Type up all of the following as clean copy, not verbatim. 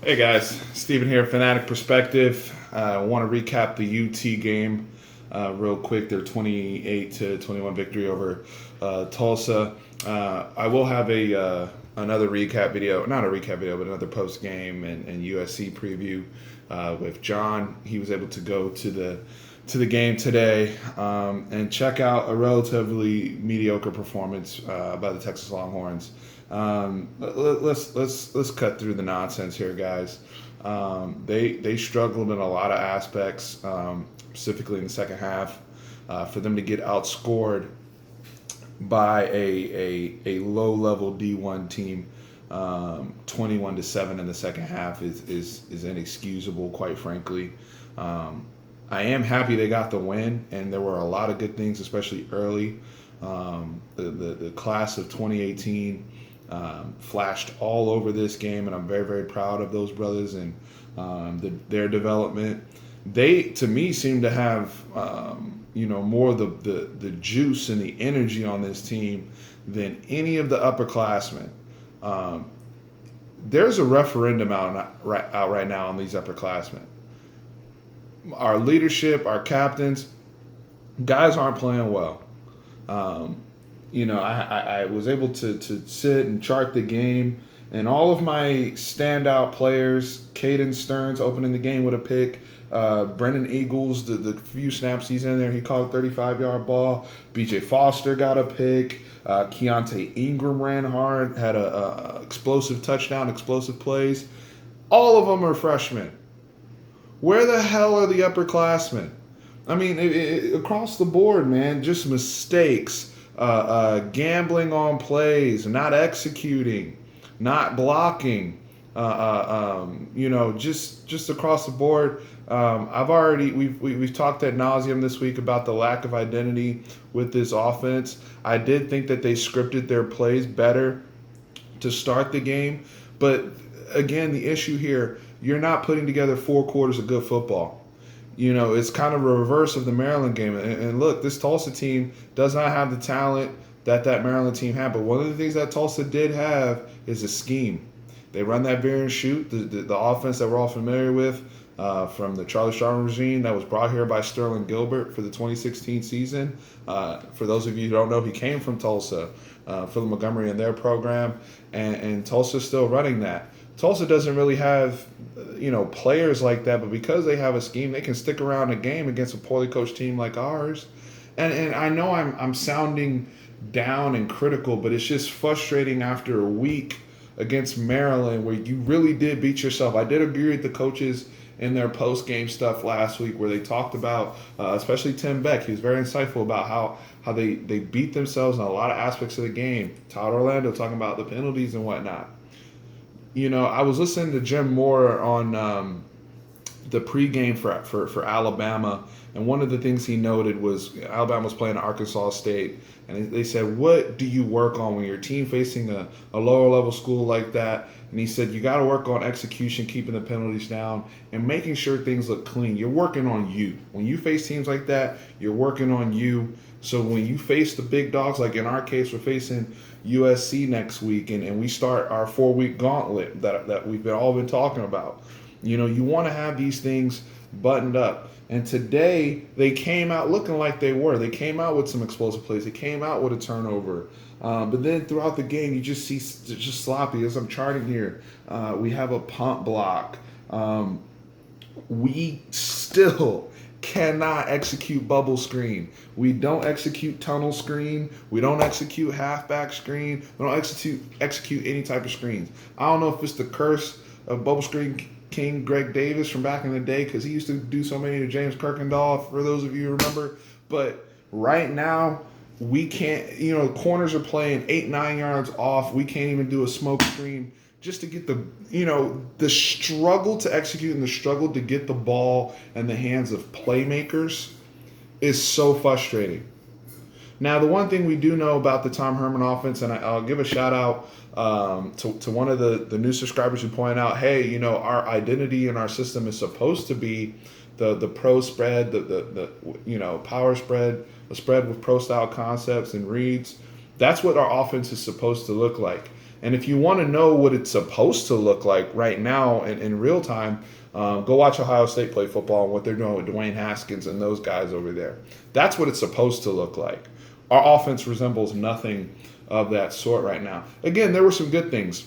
Hey guys, Steven here, Fanatic Perspective. I want to recap the UT game real quick. Their 28-21 victory over Tulsa. I will have another recap video, not a recap video, but another post game and USC preview with John. He was able to go to the game today and check out a relatively mediocre performance by the Texas Longhorns. Let's cut through the nonsense here, guys. They struggled in a lot of aspects, specifically in the second half. For them to get outscored by a low level D1 team, 21-7 in the second half is inexcusable, quite frankly. I am happy they got the win, and there were a lot of good things, especially early. The class of 2018 flashed all over this game, and I'm very, very proud of those brothers and their development. They, to me, seem to have more of the juice and the energy on this team than any of the upperclassmen. There's a referendum out right now on these upperclassmen. Our leadership, our captains, guys aren't playing well. I was able to sit and chart the game, and all of my standout players, Caden Stearns opening the game with a pick, Brendan Eagles, the few snaps he's in there, he caught a 35-yard ball. BJ Foster got a pick. Keontae Ingram ran hard, had a explosive touchdown, explosive plays. All of them are freshmen. Where the hell are the upperclassmen? I mean, across the board, man, just mistakes, gambling on plays, not executing, not blocking, just across the board. We've talked ad nauseum this week about the lack of identity with this offense. I did think that they scripted their plays better to start the game, but again, the issue here, you're not putting together 4 quarters of good football. It's kind of a reverse of the Maryland game. And look, this Tulsa team does not have the talent that Maryland team had. But one of the things that Tulsa did have is a scheme. They run that bear and shoot, the offense that we're all familiar with from the Charlie Strong regime that was brought here by Sterling Gilbert for the 2016 season. For those of you who don't know, he came from Tulsa, Philip Montgomery in their program, and Tulsa's still running that. Tulsa doesn't really have, players like that, but because they have a scheme, they can stick around a game against a poorly coached team like ours. And I know I'm sounding down and critical, but it's just frustrating after a week against Maryland where you really did beat yourself. I did agree with the coaches in their post-game stuff last week where they talked about, especially Tim Beck, he was very insightful about how they beat themselves in a lot of aspects of the game. Todd Orlando talking about the penalties and whatnot. I was listening to Jim Moore on the pregame for Alabama, and one of the things he noted was Alabama was playing Arkansas State, and they said, what do you work on when your team facing a lower level school like that? And he said, you got to work on execution, keeping the penalties down, and making sure things look clean. You're working on you. When you face teams like that, you're working on you. So when you face the big dogs, like in our case, we're facing USC next week, and we start our 4-week gauntlet that we've all been talking about. You want to have these things buttoned up. And today, they came out looking like they were. They came out with some explosive plays. They came out with a turnover. But then throughout the game, you just see just sloppy. As I'm charting here, we have a punt block. We still cannot execute bubble screen. We don't execute tunnel screen. We don't execute halfback screen. We don't execute any type of screens. I don't know if it's the curse of bubble screen king Greg Davis from back in the day, because he used to do so many to James Kirkendall, for those of you who remember. But right now, we can't, corners are playing 8-9 yards off. We can't even do a smoke screen just to get the struggle to execute and the struggle to get the ball in the hands of playmakers is so frustrating. Now, the one thing we do know about the Tom Herman offense, and I'll give a shout out to one of the new subscribers who pointed out, hey, our identity in our system is supposed to be the pro spread, the power spread, a spread with pro style concepts and reads. That's what our offense is supposed to look like. And if you want to know what it's supposed to look like right now in real time, go watch Ohio State play football and what they're doing with Dwayne Haskins and those guys over there. That's what it's supposed to look like. Our offense resembles nothing of that sort right now. Again, there were some good things.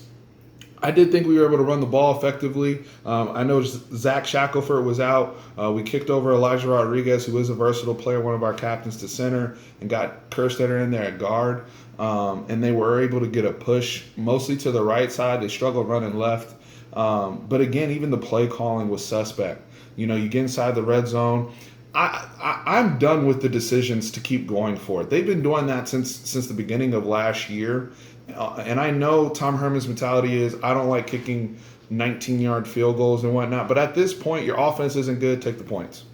I did think we were able to run the ball effectively. I know Zach Shackelford was out. We kicked over Elijah Rodriguez, who is a versatile player, one of our captains, to center, and got Kerstetter in there at guard. And they were able to get a push mostly to the right side. They struggled running left. But again, even the play calling was suspect. You get inside the red zone. I'm done with the decisions to keep going for it. They've been doing that since the beginning of last year. And I know Tom Herman's mentality is I don't like kicking 19-yard field goals and whatnot. But at this point, your offense isn't good. Take the points.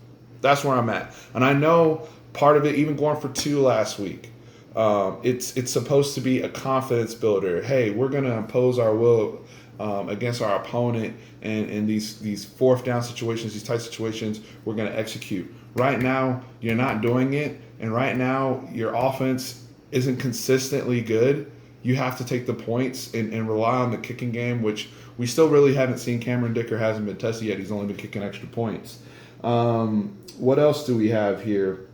That's where I'm at. And I know part of it, even going for 2 last week, it's supposed to be a confidence builder. Hey, we're going to impose our will against our opponent, and in these fourth down situations, these tight situations, we're going to execute. Right now, you're not doing it, and right now, your offense isn't consistently good. You have to take the points and rely on the kicking game, which we still really haven't seen. Cameron Dicker hasn't been tested yet. He's only been kicking extra points. What else do we have here?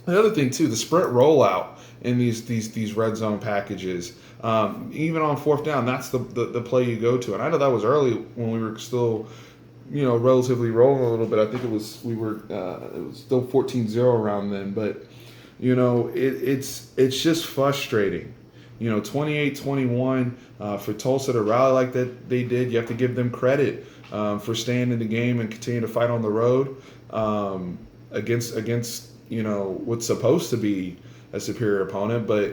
The other thing, too, the sprint rollout in these red zone packages. Even on fourth down, that's the play you go to. And I know that was early when we were still, relatively rolling a little bit. I think it was still 14-0 around then. But, it's just frustrating. 28-21 for Tulsa to rally like that they did. You have to give them credit for staying in the game and continuing to fight on the road against what's supposed to be a superior opponent. But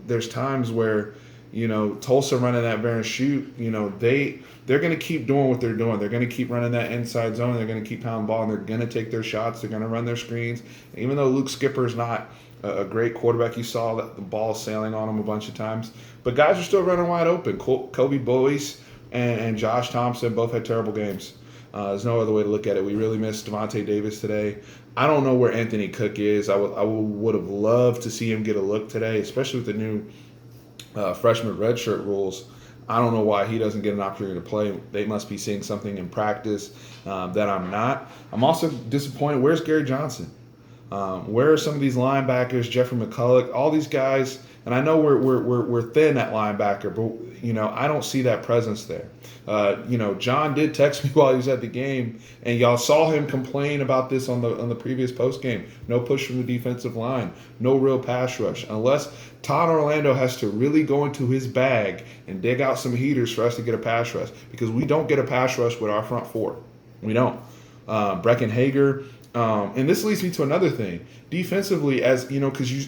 there's times where Tulsa running that bear and shoot, they're going to keep doing what they're doing. They're going to keep running that inside zone. They're going to keep pounding ball, and they're going to take their shots. They're going to run their screens. And even though Luke Skipper's not a great quarterback, you saw that the ball sailing on him a bunch of times, but guys are still running wide open. Kobe Boyce and Josh Thompson both had terrible games. There's no other way to look at it. We really missed Devontae Davis today. I don't know where Anthony Cook is. I would have loved to see him get a look today, especially with the new freshman redshirt rules. I don't know why he doesn't get an opportunity to play. They must be seeing something in practice that I'm not. I'm also disappointed. Where's Gary Johnson? Where are some of these linebackers, Jeffrey McCulloch, all these guys? And I know we're thin at linebacker, but I don't see that presence there. John did text me while he was at the game, and y'all saw him complain about this on the previous post game. No push from the defensive line, no real pass rush, unless Todd Orlando has to really go into his bag and dig out some heaters for us to get a pass rush, because we don't get a pass rush with our front four. We don't. Brecken Hager. And this leads me to another thing. Defensively, because you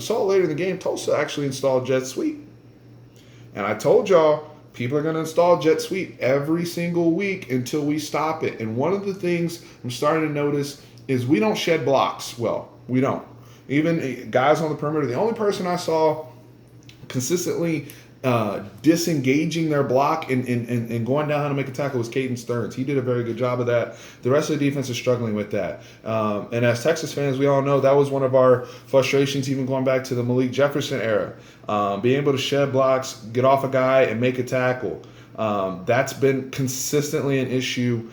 saw later in the game, Tulsa actually installed jet sweep. And I told y'all, people are going to install jet sweep every single week until we stop it. And one of the things I'm starting to notice is we don't shed blocks well. We don't. Even guys on the perimeter, the only person I saw consistently disengaging their block and going down to make a tackle was Caden Stearns. He did a very good job of that. The rest of the defense is struggling with that. And as Texas fans, we all know that was one of our frustrations, even going back to the Malik Jefferson era. Being able to shed blocks, get off a guy, and make a tackle. That's been consistently an issue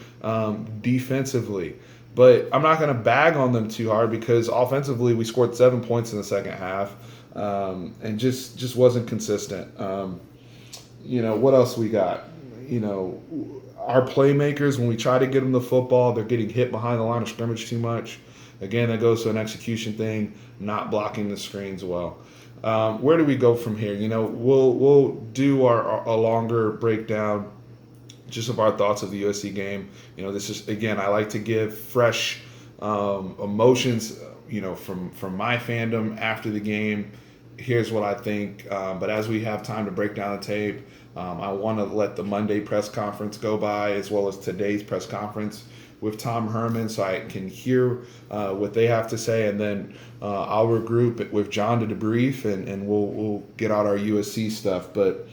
defensively. But I'm not going to bag on them too hard, because offensively we scored 7 points in the second half. And just wasn't consistent. What else we got? Our playmakers, when we try to get them the football, they're getting hit behind the line of scrimmage too much. Again, that goes to an execution thing, not blocking the screens well. Where do we go from here? We'll do a longer breakdown just of our thoughts of the USC game. This is, again, I like to give fresh emotions, from my fandom after the game. Here's what I think. But as we have time to break down the tape, I want to let the Monday press conference go by, as well as today's press conference with Tom Herman, so I can hear what they have to say, and then I'll regroup with John to debrief, and we'll get out our USC stuff. But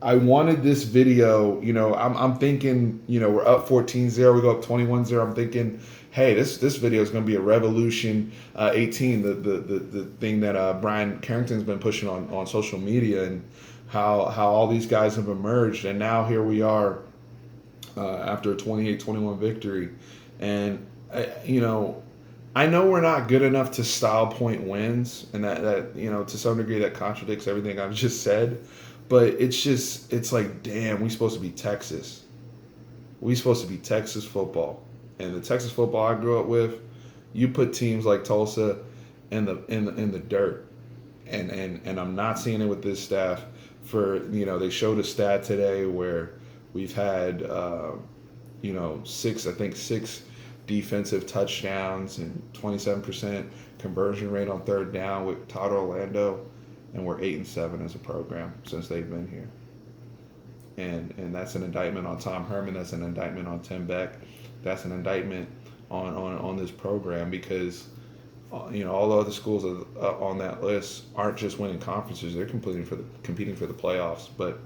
I wanted this video, I'm thinking, we're up 14-0, we go up 21-0. I'm thinking, hey, this video is going to be a Revolution 18, the thing that Brian Carrington's been pushing on social media, and how all these guys have emerged. And now here we are after a 28-21 victory. And, I know we're not good enough to style point wins, and that to some degree that contradicts everything I've just said. But it's like, damn, we supposed to be Texas. We supposed to be Texas football, and the Texas football I grew up with, you put teams like Tulsa in the dirt, and I'm not seeing it with this staff. They showed a stat today where we've had six defensive touchdowns and 27% conversion rate on third down with Todd Orlando, and we're 8-7 as a program since they've been here. And that's an indictment on Tom Herman. That's an indictment on Tim Beck. That's an indictment on this program, because all the other schools on that list aren't just winning conferences; they're competing for the playoffs. But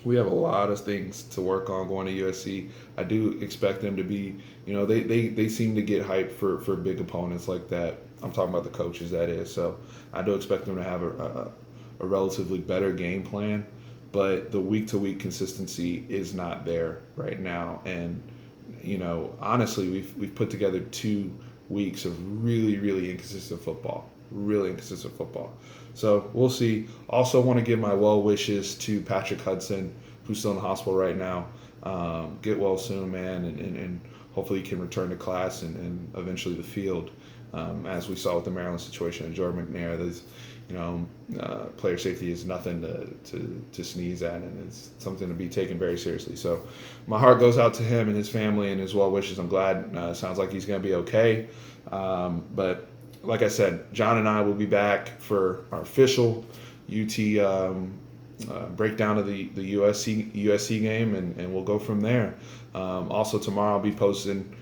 we have a lot of things to work on going to USC. I do expect them to be, they seem to get hyped for big opponents like that. I'm talking about the coaches, that is. So I do expect them to have a relatively better game plan, but the week-to-week consistency is not there right now. And, honestly, we've put together 2 weeks of really, really inconsistent football. Really inconsistent football. So we'll see. Also want to give my well wishes to Patrick Hudson, who's still in the hospital right now. Get well soon, man, and hopefully he can return to class and eventually the field. As we saw with the Maryland situation and Jordan McNair, there's, player safety is nothing to sneeze at, and it's something to be taken very seriously. So my heart goes out to him and his family and his well wishes. I'm glad. Sounds like he's going to be okay. But like I said, John and I will be back for our official UT breakdown of the USC game, and we'll go from there. Also tomorrow I'll be posting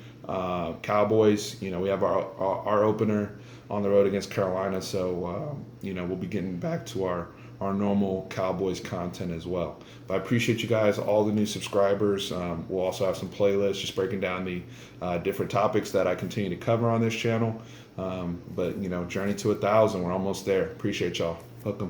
Cowboys. We have our opener on the road against Carolina, so we'll be getting back to our normal Cowboys content as well. But I appreciate you guys, all the new subscribers. We'll also have some playlists just breaking down the different topics that I continue to cover on this channel. But journey to 1,000, we're almost there. Appreciate y'all. Hook 'em.